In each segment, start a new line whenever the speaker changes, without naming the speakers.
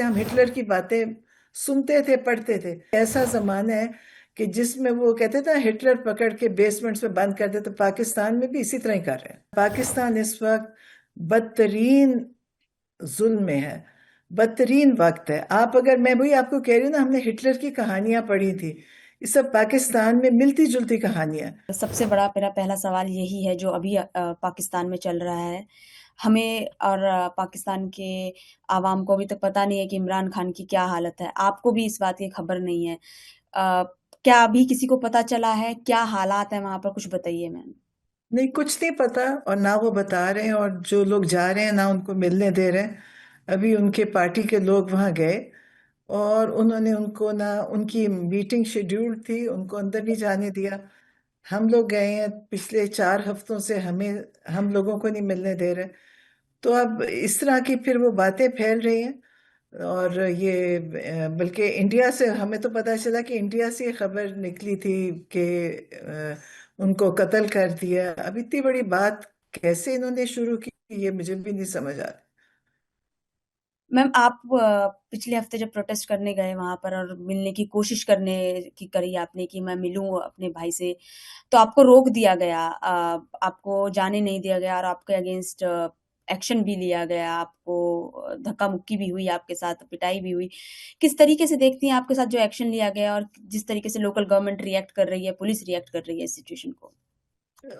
ہم ہٹلر کی باتیں سنتے تھے پڑھتے تھے. ایسا زمانہ ہے کہ جس میں وہ کہتے تھے ہٹلر پکڑ کے بیسمنٹس میں بند کر دے, تو پاکستان میں بھی اسی طرح ہی کر رہے ہیں. پاکستان اس وقت بدترین ظلم میں ہے, بدترین وقت ہے. آپ اگر, میں وہی آپ کو کہہ رہی ہوں نا, ہم نے ہٹلر کی کہانیاں پڑھی تھی, یہ سب پاکستان میں ملتی جلتی کہانیاں.
سب سے بڑا میرا پہلا سوال یہی ہے جو ابھی پاکستان میں چل رہا ہے. ہمیں اور پاکستان کے عوام کو ابھی تک پتہ نہیں ہے کہ عمران خان کی کیا حالت ہے. آپ کو بھی اس بات کی خبر نہیں ہے. کیا ابھی کسی کو پتہ چلا ہے کیا حالات ہیں وہاں پر؟ کچھ بتائیے میم.
نہیں, کچھ نہیں پتا, اور نہ وہ بتا رہے ہیں, اور جو لوگ جا رہے ہیں نہ ان کو ملنے دے رہے ہیں. ابھی ان کے پارٹی کے لوگ وہاں گئے اور انہوں نے ان کو, نہ ان کی میٹنگ شیڈیول تھی, ان کو اندر نہیں جانے دیا. ہم لوگ گئے ہیں پچھلے 4 ہفتوں سے, ہم لوگوں کو نہیں ملنے دے رہے. تو اب اس طرح کی پھر وہ باتیں پھیل رہی ہیں. اور یہ بلکہ انڈیا سے ہمیں تو پتہ چلا کہ انڈیا سے یہ خبر نکلی تھی کہ ان کو قتل کر دیا. اب اتنی بڑی بات کیسے انہوں نے شروع کی, یہ مجھے بھی نہیں سمجھ آ رہا.
میم آپ پچھلے ہفتے جب پروٹیسٹ کرنے گئے وہاں پر اور ملنے کی کوشش کرنے کی کری آپ نے کہ میں ملوں اپنے بھائی سے, تو آپ کو روک دیا گیا, آپ کو جانے نہیں دیا گیا اور آپ کے اگینسٹ ایکشن بھی لیا گیا, آپ کو دھکا مکی بھی ہوئی, آپ کے ساتھ پٹائی بھی ہوئی. کس طریقے سے دیکھتی ہیں آپ کے ساتھ جو ایکشن لیا گیا اور جس طریقے سے لوکل گورنمنٹ ریئیکٹ کر رہی ہے, پولیس ریئیکٹ کر رہی ہے اس سچویشن کو؟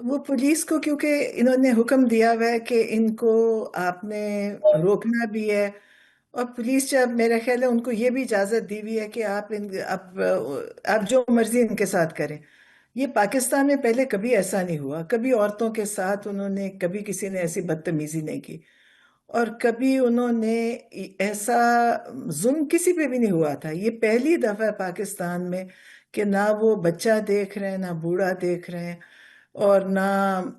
وہ پولیس کو, کیونکہ انہوں نے حکم دیا ہوا ہے کہ ان کو آپ نے روکنا بھی ہے, اور پولیس جب, میرا خیال ہے ان کو یہ بھی اجازت دی ہوئی ہے کہ آپ جو مرضی ان کے ساتھ کریں. یہ پاکستان میں پہلے کبھی ایسا نہیں ہوا, کبھی عورتوں کے ساتھ انہوں نے, کبھی کسی نے ایسی بدتمیزی نہیں کی, اور کبھی انہوں نے ایسا ظلم کسی پہ بھی نہیں ہوا تھا. یہ پہلی دفعہ ہے پاکستان میں کہ نہ وہ بچہ دیکھ رہے ہیں, نہ بوڑھا دیکھ رہے ہیں, اور نہ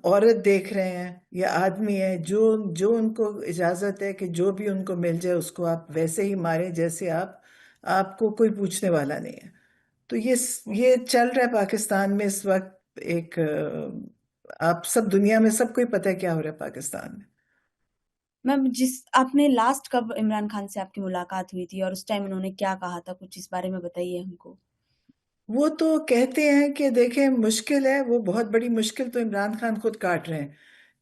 عورت دیکھ رہے ہیں یا آدمی ہے. جو ان کو اجازت ہے کہ جو بھی ان کو مل جائے اس کو آپ ویسے ہی ماریں جیسے آپ کو کوئی پوچھنے والا نہیں ہے. تو یہ چل رہا ہے پاکستان میں اس وقت. آپ سب دنیا میں سب کو ہی پتہ ہے کیا ہو رہا ہے پاکستان میں.
میم آپ نے لاسٹ کب عمران خان سے آپ کی ملاقات ہوئی تھی اور اس ٹائم انہوں نے کیا کہا تھا؟ کچھ اس بارے میں بتائیے ہم کو.
وہ تو کہتے ہیں کہ دیکھیں مشکل ہے, وہ بہت بڑی مشکل تو عمران خان خود کاٹ رہے ہیں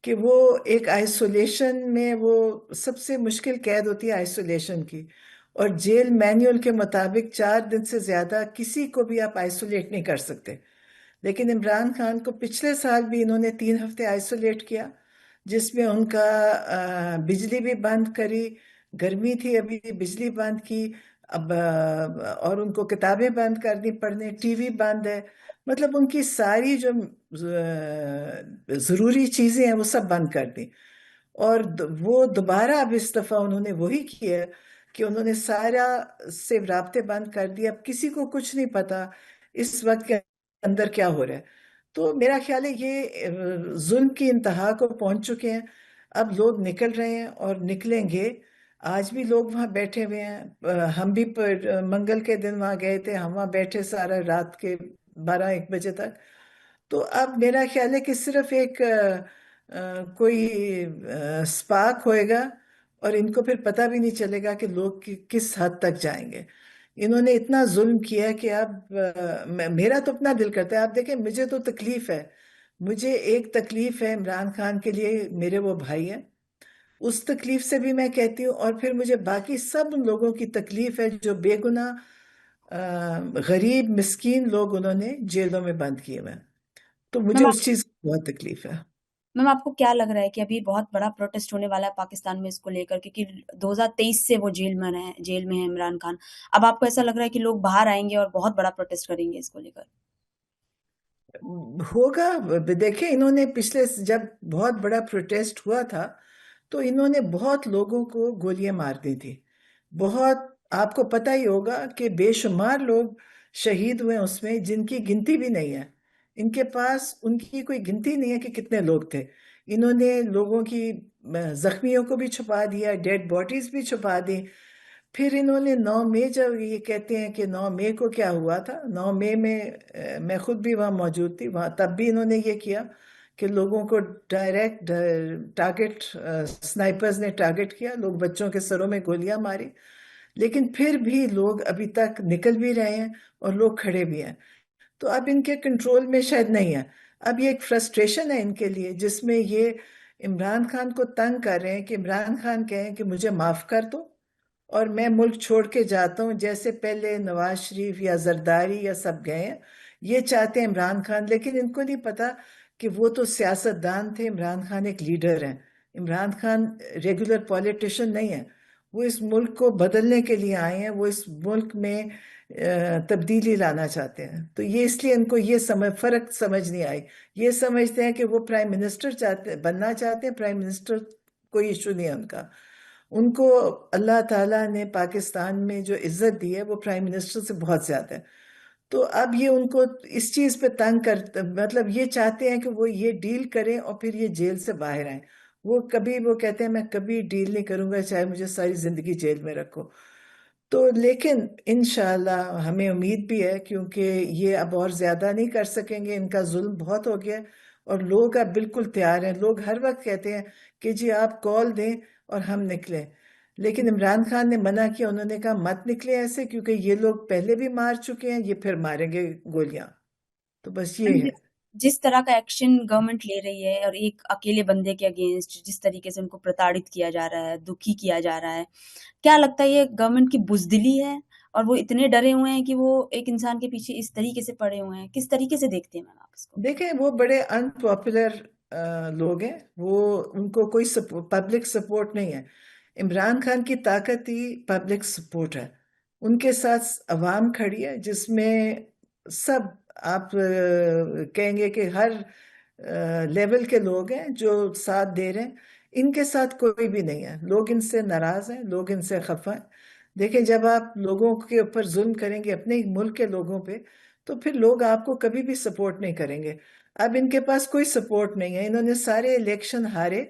کہ وہ ایک آئسولیشن میں, وہ سب سے مشکل قید ہوتی ہے آئسولیشن کی, اور جیل مینیول کے مطابق 4 دن سے زیادہ کسی کو بھی آپ آئسولیٹ نہیں کر سکتے. لیکن عمران خان کو پچھلے سال بھی انہوں نے 3 ہفتے آئسولیٹ کیا, جس میں ان کا بجلی بھی بند کری, گرمی تھی ابھی بجلی بند کی, اب اور ان کو کتابیں بند کر دی پڑھنے, ٹی وی بند ہے. مطلب ان کی ساری جو ضروری چیزیں ہیں وہ سب بند کر دی. اور وہ دوبارہ اب اس دفعہ انہوں نے وہی کیا کہ انہوں نے سارا سے رابطے بند کر دیے. اب کسی کو کچھ نہیں پتا اس وقت کے اندر کیا ہو رہا ہے. تو میرا خیال ہے یہ ظلم کی انتہا کو پہنچ چکے ہیں. اب لوگ نکل رہے ہیں اور نکلیں گے. آج بھی لوگ وہاں بیٹھے ہوئے ہیں, ہم بھی منگل کے دن وہاں گئے تھے, ہم وہاں بیٹھے سارا رات کے 12-1 بجے تک. تو اب میرا خیال ہے کہ صرف ایک کوئی سپارک ہوئے گا, اور ان کو پھر پتہ بھی نہیں چلے گا کہ لوگ کس حد تک جائیں گے. انہوں نے اتنا ظلم کیا کہ اب میرا تو اپنا دل کرتا ہے. آپ دیکھیں مجھے تو تکلیف ہے, مجھے ایک تکلیف ہے عمران خان کے لیے, میرے وہ بھائی ہیں, اس تکلیف سے بھی میں کہتی ہوں, اور پھر مجھے باقی سب لوگوں کی تکلیف ہے جو بے گناہ غریب مسکین لوگ انہوں نے جیلوں میں بند کیے ہوئے. تو مجھے
میم
اس چیز کی بہت تکلیف ہے.
میم آپ کو کیا لگ رہا ہے کہ ابھی بہت بڑا پروٹیسٹ ہونے والا ہے پاکستان میں اس کو لے کر؟ کیونکہ 2023 سے وہ جیل میں ہے عمران خان. اب آپ کو ایسا لگ رہا ہے کہ لوگ باہر آئیں گے اور بہت بڑا پروٹیسٹ کریں گے اس کو لے کر؟
ہوگا. دیکھیں انہوں نے پچھلے, جب بہت بڑا پروٹیسٹ ہوا تھا تو انہوں نے بہت لوگوں کو گولیاں مار دی تھی. بہت, آپ کو پتہ ہی ہوگا کہ بے شمار لوگ شہید ہوئے اس میں, جن کی گنتی بھی نہیں ہے. ان کے پاس ان کی کوئی گنتی نہیں ہے کہ کتنے لوگ تھے. انہوں نے لوگوں کی زخمیوں کو بھی چھپا دیا, ڈیڈ باڈیز بھی چھپا دی. پھر انہوں نے 9 مئی, جب یہ کہتے ہیں کہ 9 مئی کو کیا ہوا تھا, 9 مئی میں میں خود بھی وہاں موجود تھی وہاں, تب بھی انہوں نے یہ کیا کہ لوگوں کو ڈائریکٹ ٹارگٹ, سنائپرز نے ٹارگٹ کیا, لوگ بچوں کے سروں میں گولیاں ماری. لیکن پھر بھی لوگ ابھی تک نکل بھی رہے ہیں اور لوگ کھڑے بھی ہیں. تو اب ان کے کنٹرول میں شاید نہیں ہے. اب یہ ایک فرسٹریشن ہے ان کے لیے جس میں یہ عمران خان کو تنگ کر رہے ہیں کہ عمران خان کہیں کہ مجھے معاف کر دو اور میں ملک چھوڑ کے جاتا ہوں، جیسے پہلے نواز شریف یا زرداری یا سب گئے ہیں. یہ چاہتے ہیں عمران خان، لیکن ان کو نہیں پتا کہ وہ تو سیاست دان تھے، عمران خان ایک لیڈر ہیں. عمران خان ریگولر پولیٹیشین نہیں ہے. وہ اس ملک کو بدلنے کے لیے آئے ہیں، وہ اس ملک میں تبدیلی لانا چاہتے ہیں. تو یہ اس لیے ان کو یہ فرق سمجھ نہیں آئی. یہ سمجھتے ہیں کہ وہ پرائم منسٹر بننا چاہتے ہیں. پرائم منسٹر کوئی ایشو نہیں ہے ان کا. ان کو اللہ تعالیٰ نے پاکستان میں جو عزت دی ہے وہ پرائم منسٹر سے بہت زیادہ ہے. تو اب یہ ان کو اس چیز پہ تنگ مطلب یہ چاہتے ہیں کہ وہ یہ ڈیل کریں اور پھر یہ جیل سے باہر آئیں. وہ کہتے ہیں میں کبھی ڈیل نہیں کروں گا چاہے مجھے ساری زندگی جیل میں رکھو. تو لیکن انشاءاللہ ہمیں امید بھی ہے، کیونکہ یہ اب اور زیادہ نہیں کر سکیں گے. ان کا ظلم بہت ہو گیا اور لوگ اب بالکل تیار ہیں. لوگ ہر وقت کہتے ہیں کہ جی آپ کال دیں اور ہم نکلیں. لیکن عمران خان نے منع کیا. انہوں نے کہا مت نکلے ایسے، کیونکہ یہ لوگ پہلے بھی مار چکے ہیں، یہ پھر ماریں گے گولیاں. تو بس
میم
یہ ہے.
جس طرح کا ایکشن گورنمنٹ لے رہی ہے اور ایک اکیلے بندے کے اگینسٹ جس طریقے سے ان کو پرتاڑت کیا جا رہا ہے، دکھی کیا جا رہا ہے، کیا لگتا ہے یہ گورنمنٹ کی بزدلی ہے اور وہ اتنے ڈرے ہوئے ہیں کہ وہ ایک انسان کے پیچھے اس طریقے سے پڑے ہوئے ہیں؟ کس طریقے سے دیکھتے ہیں میم آپ اس کو؟
دیکھیں وہ بڑے ان پاپولر لوگ ہیں. ان کو کوئی پبلک سپورٹ نہیں ہے. عمران خان کی طاقت ہی پبلک سپورٹ ہے. ان کے ساتھ عوام کھڑی ہے جس میں سب آپ کہیں گے کہ ہر لیول کے لوگ ہیں جو ساتھ دے رہے ہیں. ان کے ساتھ کوئی بھی نہیں ہے. لوگ ان سے ناراض ہیں، لوگ ان سے خفا ہیں. دیکھیں جب آپ لوگوں کے اوپر ظلم کریں گے، اپنے ہی ملک کے لوگوں پہ، تو پھر لوگ آپ کو کبھی بھی سپورٹ نہیں کریں گے. اب ان کے پاس کوئی سپورٹ نہیں ہے. انہوں نے سارے الیکشن ہارے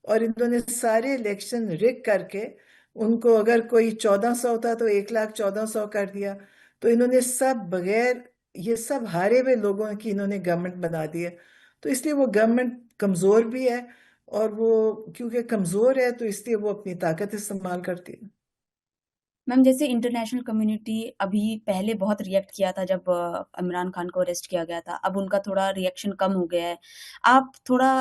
اور انہوں نے سارے الیکشن رگ کر کے ان کو اگر کوئی 1400 ہوتا تو 1,14,100 کر دیا. تو انہوں نے سب بغیر یہ سب ہارے ہوئے لوگوں کی انہوں نے گورنمنٹ بنا دی ہے. تو اس لیے وہ گورنمنٹ کمزور بھی ہے، اور وہ کیونکہ کمزور ہے تو اس لیے وہ اپنی طاقت استعمال کرتی ہے.
میم جیسے انٹرنیشنل کمیونٹی ابھی پہلے بہت ریئیکٹ کیا تھا جب عمران خان کو اریسٹ کیا گیا تھا، اب ان کا تھوڑا ریئیکشن کم ہو گیا ہے. آپ تھوڑا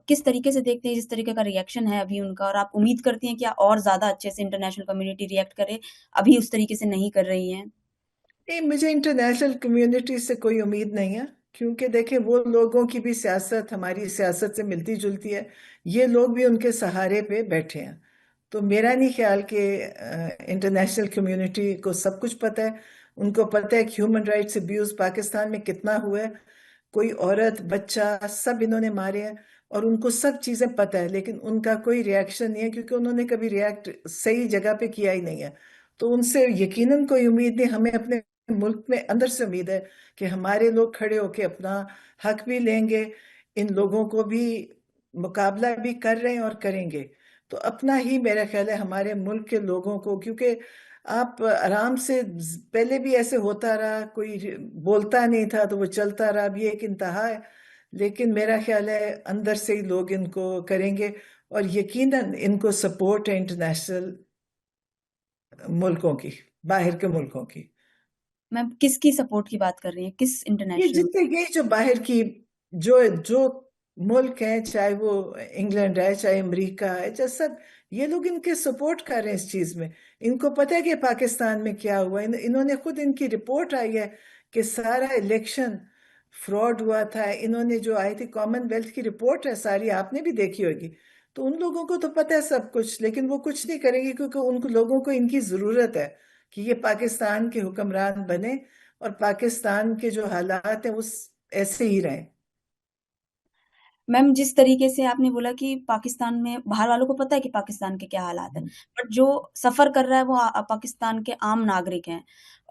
کس طریقے سے دیکھتے ہیں جس طریقے کا ریئیکشن ہے ابھی ان کا، اور آپ امید کرتی ہیں کہ اور زیادہ اچھے سے انٹرنیشنل کمیونٹی ریئیکٹ کرے؟ ابھی اس طریقے سے نہیں کر رہی ہیں.
نہیں، مجھے انٹرنیشنل کمیونٹی سے کوئی امید نہیں ہے، کیونکہ دیکھیں وہ لوگوں کی بھی سیاست ہماری سیاست سے ملتی جلتی ہے. یہ لوگ بھی ان کے سہارے پہ بیٹھے ہیں. تو میرا نہیں خیال کہ انٹرنیشنل کمیونٹی کو سب کچھ پتہ ہے. ان کو پتہ ہے کہ ہیومن رائٹس ابیوز پاکستان میں کتنا ہوا ہے. کوئی عورت بچہ سب انہوں نے مارے ہیں اور ان کو سب چیزیں پتہ ہے. لیکن ان کا کوئی ریاکشن نہیں ہے، کیونکہ انہوں نے کبھی ریاکٹ صحیح جگہ پہ کیا ہی نہیں ہے. تو ان سے یقیناً کوئی امید نہیں. ہمیں اپنے ملک میں اندر سے امید ہے کہ ہمارے لوگ کھڑے ہو کے اپنا حق بھی لیں گے. ان لوگوں کو بھی مقابلہ بھی کر رہے ہیں اور کریں گے. تو اپنا ہی میرا خیال ہے ہمارے ملک کے لوگوں کو، کیونکہ آپ آرام سے پہلے بھی ایسے ہوتا رہا، کوئی بولتا نہیں تھا تو وہ چلتا رہا. اب یہ ایک انتہا ہے. لیکن میرا خیال ہے اندر سے ہی لوگ ان کو کریں گے، اور یقیناً ان کو سپورٹ ہے انٹرنیشنل ملکوں کی، باہر کے ملکوں کی.
میم کس کی سپورٹ کی بات کر رہی ہیں؟ کس
یہ
انٹرنیشنل؟
جتنے یہ جو باہر کی جو ملک ہیں، چاہے وہ انگلینڈ ہے، چاہے امریکہ ہے، چاہے سب، یہ لوگ ان کے سپورٹ کر رہے ہیں اس چیز میں. ان کو پتہ ہے کہ پاکستان میں کیا ہوا. انہوں نے خود، ان کی رپورٹ آئی ہے کہ سارا الیکشن فراڈ ہوا تھا. انہوں نے جو آئی تھی کامن ویلتھ کی رپورٹ ہے ساری، آپ نے بھی دیکھی ہوگی. تو ان لوگوں کو تو پتہ ہے سب کچھ، لیکن وہ کچھ نہیں کریں گے کیونکہ ان کو لوگوں کو ان کی ضرورت ہے کہ یہ پاکستان کے حکمران بنے اور پاکستان کے جو حالات ہیں اس ایسے ہی رہیں.
میم جس طریقے سے آپ نے بولا کہ پاکستان میں باہر والوں کو پتہ ہے کہ پاکستان کے کیا حالات ہیں، بٹ جو سفر کر رہا ہے وہ پاکستان کے عام ناگرک ہیں،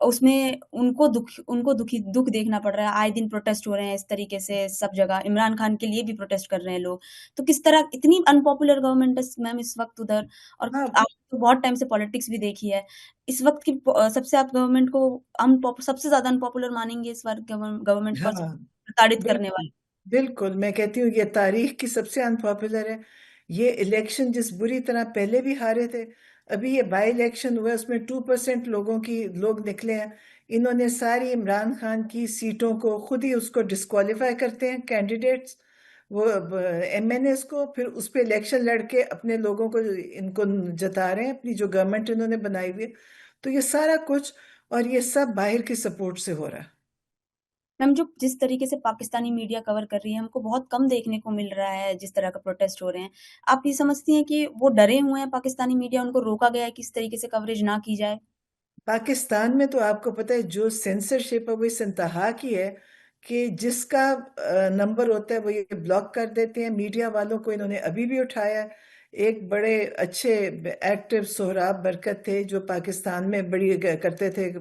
اس میں ان کو دکھ دیکھنا پڑ رہا ہے. آئے دن پروٹیسٹ ہو رہے ہیں اس طریقے سے سب جگہ. عمران خان کے لیے بھی پروٹیسٹ کر رہے ہیں لوگ. تو کس طرح اتنی ان پاپولر گورنمنٹ ہے میم اس وقت ادھر، اور
ہاں
آپ تو بہت ٹائم سے پالیٹکس بھی دیکھی ہے اس وقت کی. سب سے آپ گورنمنٹ کو سب سے زیادہ ان پاپولر مانیں گے اس وقت گورنمنٹ کو، اور
ہاں
پرتاڑت کرنے
بالکل.
والی؟
بالکل میں کہتی ہوں یہ تاریخ کی سب سے انپاپولر ہے. یہ الیکشن جس بری طرح پہلے بھی ہارے تھے، ابھی یہ بائی الیکشن ہوا ہے، اس میں 2% لوگ نکلے ہیں، انہوں نے ساری عمران خان کی سیٹوں کو خود ہی اس کو ڈسکوالیفائی کرتے ہیں کینڈیڈیٹس، وہ ایم این ایز کو، پھر اس پہ الیکشن لڑ کے اپنے لوگوں کو ان کو جتا رہے ہیں، اپنی جو گورنمنٹ انہوں نے بنائی ہوئی ہے۔ تو یہ سارا کچھ، اور یہ سب باہر کی سپورٹ سے ہو رہا ہے۔
میم جو جس طریقے سے پاکستانی میڈیا کور کر رہی ہے، ہم کو بہت کم دیکھنے کو مل رہا ہے جس طرح کا پروٹیسٹ ہو رہے ہیں۔ آپ یہ سمجھتی ہیں کہ وہ ڈرے ہوئے ہیں پاکستانی میڈیا، ان کو روکا گیا ہے کہ اس طریقے سے کوریج نہ کی جائے؟
پاکستان میں تو آپ کو پتہ ہے جو سینسرشپ ہے وہ اس انتہا کی ہے کہ جس کا نمبر ہوتا ہے وہ یہ بلاک کر دیتے ہیں۔ میڈیا والوں کو انہوں نے ابھی بھی اٹھایا ہے۔ ایک بڑے اچھے ایکٹیو سہراب برکت تھے جو پاکستان میں بڑی کرتے تھے،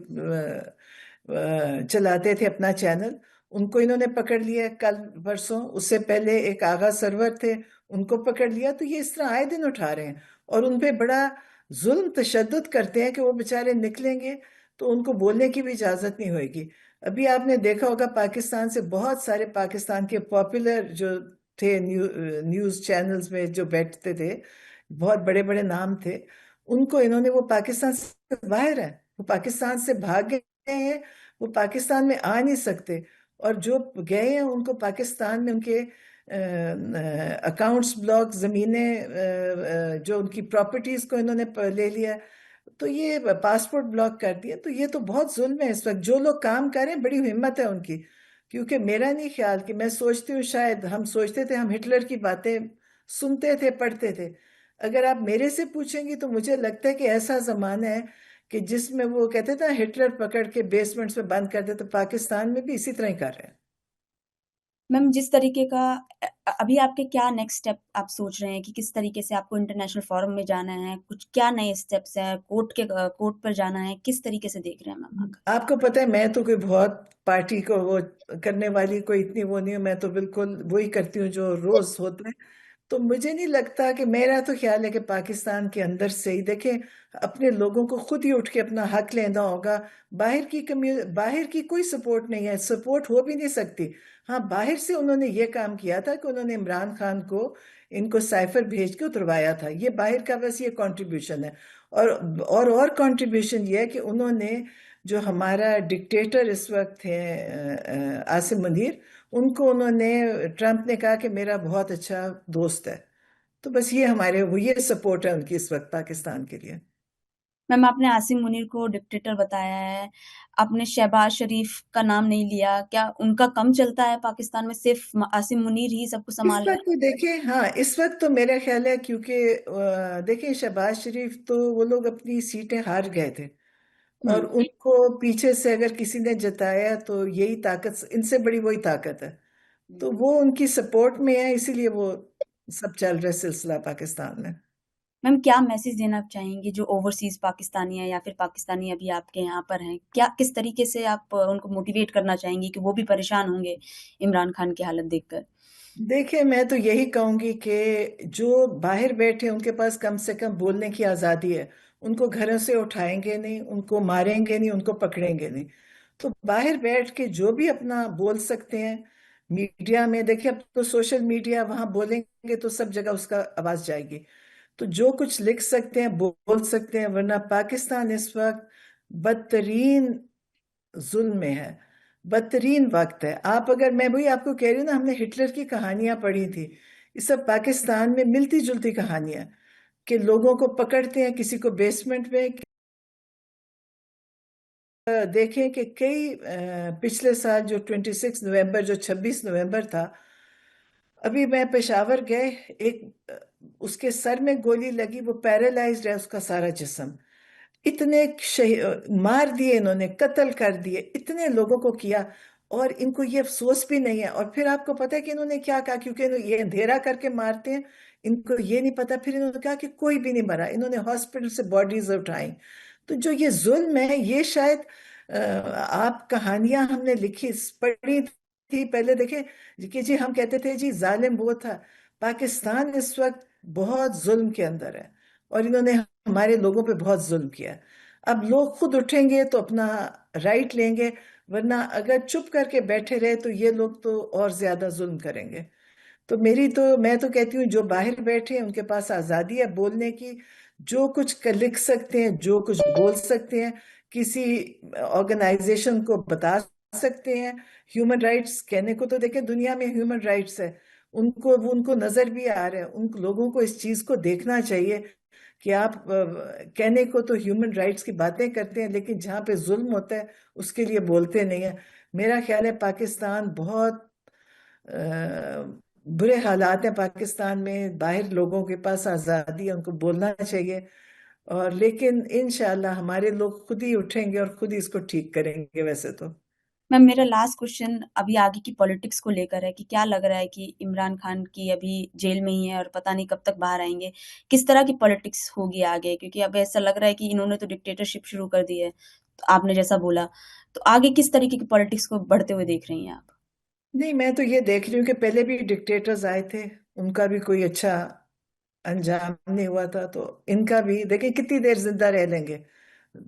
چلاتے تھے اپنا چینل، ان کو انہوں نے پکڑ لیا کل پرسوں۔ اس سے پہلے ایک آغا سرور تھے، ان کو پکڑ لیا۔ تو یہ اس طرح آئے دن اٹھا رہے ہیں اور ان پہ بڑا ظلم تشدد کرتے ہیں کہ وہ بیچارے نکلیں گے تو ان کو بولنے کی بھی اجازت نہیں ہوئے گی۔ ابھی آپ نے دیکھا ہوگا پاکستان سے بہت سارے پاکستان کے پاپولر جو تھے نیوز چینلز میں جو بیٹھتے تھے، بہت بڑے بڑے نام تھے، ان کو انہوں نے، وہ پاکستان سے باہر ہیں، وہ پاکستان سے بھاگ گئے ہیں، وہ پاکستان میں آ نہیں سکتے، اور جو گئے ہیں ان کو پاکستان میں ان کے اکاؤنٹس بلاک، زمینیں، جو ان کی پراپرٹیز کو انہوں نے لے لیا، تو یہ پاسپورٹ بلاک کر دیا۔ تو یہ تو بہت ظلم ہے اس وقت۔ جو لوگ کام کر رہے ہیں بڑی ہمت ہے ان کی، کیونکہ میرا نہیں خیال کہ، میں سوچتی ہوں شاید ہم سوچتے تھے ہم ہٹلر کی باتیں سنتے تھے پڑھتے تھے، اگر آپ میرے سے پوچھیں گی تو مجھے لگتا ہے کہ ایسا زمانہ ہے کہ جس میں وہ کہتے تھے ہٹلر پکڑ کے بیسمنٹس میں بند کر دے، تو پاکستان میں بھی اسی طرح ہی کر رہے ہیں۔
میم جس طریقے کا ابھی آپ کے کیا نیکسٹ اسٹیپ آپ سوچ رہے ہیں کہ کس طریقے سے آپ کو انٹرنیشنل فورم میں جانا ہے؟ کچھ کیا نئے اسٹیپس ہیں؟ کورٹ پر جانا ہے؟ کس طریقے سے دیکھ رہے ہیں میم آگے؟
آپ کو پتہ ہے میں تو کوئی بہت پارٹی کو وہ کرنے والی کوئی اتنی وہ نہیں ہوں، میں تو بالکل وہی کرتی ہوں جو روز ہوتا ہے۔ تو مجھے نہیں لگتا کہ، میرا تو خیال ہے کہ پاکستان کے اندر سے ہی دیکھیں، اپنے لوگوں کو خود ہی اٹھ کے اپنا حق لینا ہوگا۔ باہر کی کوئی سپورٹ نہیں ہے، سپورٹ ہو بھی نہیں سکتی۔ ہاں، باہر سے انہوں نے یہ کام کیا تھا کہ انہوں نے عمران خان کو ان کو سائفر بھیج کے اتروایا تھا، یہ باہر کا بس یہ کنٹریبیوشن ہے۔ اور کنٹریبیوشن یہ ہے کہ انہوں نے، جو ہمارا ڈکٹیٹر اس وقت ہے عاصم منیر، ان کو انہوں نے، ٹرمپ نے کہا کہ میرا بہت اچھا دوست ہے۔ تو بس یہ یہ سپورٹ ہے ان کی اس وقت پاکستان کے لیے۔
میم آپ نے عاصم منیر کو ڈکٹیٹر بتایا ہے، آپ نے شہباز شریف کا نام نہیں لیا، کیا ان کا کم چلتا ہے پاکستان میں؟ صرف عاصم منیر ہی سب کو
اس
سنبھال رہے
وقت دیکھیں، ہاں اس وقت تو میرا خیال ہے، کیونکہ دیکھیں شہباز شریف تو وہ لوگ اپنی سیٹیں ہار گئے تھے،
ہیں؟
اور ان کو پیچھے سے اگر کسی نے جتایا تو یہی طاقت، ان سے بڑی وہی طاقت ہے، تو وہ ان کی سپورٹ میں ہے، اسی لیے وہ سب چل رہا ہے سلسلہ پاکستان میں۔
میم کیا میسج دینا چاہیں گے جو اوورسیز پاکستانی ہیں یا پھر پاکستانی ابھی آپ کے یہاں پر ہیں؟ کس طریقے سے آپ ان کو موٹیویٹ کرنا چاہیں گی کہ وہ بھی پریشان ہوں گے عمران خان کی حالت دیکھ کر؟
دیکھیں میں تو یہی کہوں گی کہ جو باہر بیٹھے ان کے پاس کم سے کم بولنے کی آزادی ہے، ان کو گھروں سے اٹھائیں گے نہیں، ان کو ماریں گے نہیں، ان کو پکڑیں گے نہیں، تو باہر بیٹھ کے جو بھی اپنا بول سکتے ہیں میڈیا میں، دیکھیں اب تو سوشل میڈیا، وہاں بولیں گے تو سب جگہ اس کا آواز جائے گی، تو جو کچھ لکھ سکتے ہیں بول سکتے ہیں، ورنہ پاکستان اس وقت بدترین ظلم میں ہے، بدترین وقت ہے۔ اگر میں وہی آپ کو کہہ رہی ہوں نا، ہم نے ہٹلر کی کہانیاں پڑھی تھی، یہ سب پاکستان میں ملتی جلتی کہانیاں، کہ لوگوں کو پکڑتے ہیں کسی کو بیسمنٹ میں۔ دیکھیں کہ کئی پچھلے سال جو 26 نومبر، جو 26 نومبر تھا، ابھی میں پشاور گئے، ایک اس کے سر میں گولی لگی، وہ پیرالائزڈ ہے اس کا سارا جسم، اتنے مار دیے انہوں نے، قتل کر دیے، اتنے لوگوں کو کیا، اور ان کو یہ افسوس بھی نہیں ہے۔ اور پھر آپ کو پتہ ہے کہ انہوں نے کیا کہا، کیونکہ یہ اندھیرا کر کے مارتے ہیں، ان کو یہ نہیں پتا، پھر انہوں نے کہا کہ کوئی بھی نہیں مرا، انہوں نے ہاسپٹل سے باڈیز اٹھائیں۔ تو جو یہ ظلم ہے، یہ شاید آپ کہانیاں ہم نے لکھی پڑھی تھی پہلے، دیکھیں کہ جی ہم کہتے تھے جی ظالم وہ تھا، پاکستان اس وقت بہت ظلم کے اندر ہے، اور انہوں نے ہمارے لوگوں پہ بہت ظلم کیا۔ اب لوگ خود اٹھیں گے تو اپنا رائٹ لیں گے، ورنہ اگر چپ کر کے بیٹھے رہے تو یہ لوگ تو اور زیادہ ظلم کریں گے۔ تو میں تو کہتی ہوں جو باہر بیٹھے ہیں ان کے پاس آزادی ہے بولنے کی، جو کچھ لکھ سکتے ہیں، جو کچھ بول سکتے ہیں، کسی آرگنائزیشن کو بتا سکتے ہیں. ہیومن رائٹس کہنے کو تو دیکھیں دنیا میں ہیومن رائٹس ہے، ان کو نظر بھی آ رہا ہے. ان لوگوں کو اس چیز کو دیکھنا چاہیے کہ آپ کہنے کو تو ہیومن رائٹس کی باتیں کرتے ہیں، لیکن جہاں پہ ظلم ہوتا ہے اس کے لیے بولتے نہیں ہیں. میرا خیال ہے پاکستان بہت برے حالات ہیں. پاکستان میں باہر لوگوں کے پاس آزادی ہے، ان کو بولنا چاہیے. اور لیکن انشاءاللہ ہمارے لوگ خود ہی اٹھیں گے اور خود ہی اس کو ٹھیک کریں گے. ویسے تو
میم میرا لاسٹ کوشچن ابھی آگے کی پالیٹکس کو لے کر ہے کہ کیا لگ رہا ہے کہ عمران خان کی ابھی جیل میں ہی ہے اور پتہ نہیں کب تک باہر آئیں گے، کس طرح کی پالیٹکس ہوگی آگے؟ کیونکہ اب ایسا لگ رہا ہے کہ انہوں نے تو ڈکٹیٹرشپ شروع کر دی ہے، تو آپ نے جیسا بولا، تو آگے کس طریقے کی پالیٹکس کو بڑھتے ہوئے دیکھ رہی ہیں آپ؟
نہیں، میں تو یہ دیکھ رہی ہوں کہ پہلے بھی ڈکٹیٹرز آئے تھے، ان کا بھی کوئی اچھا انجام نہیں ہوا تھا. تو ان کا بھی دیکھیں کتنی دیر زندہ رہ لیں گے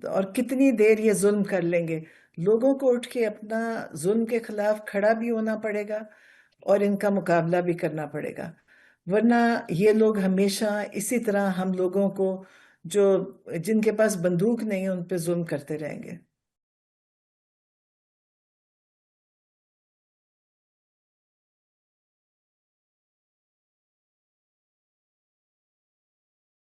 اور کتنی دیر یہ ظلم کر لیں گے. لوگوں کو اٹھ کے اپنا ظلم کے خلاف کھڑا بھی ہونا پڑے گا اور ان کا مقابلہ بھی کرنا پڑے گا. ورنہ یہ لوگ ہمیشہ اسی طرح ہم لوگوں کو، جو جن کے پاس بندوق نہیں ہے، ان پہ ظلم کرتے رہیں گے.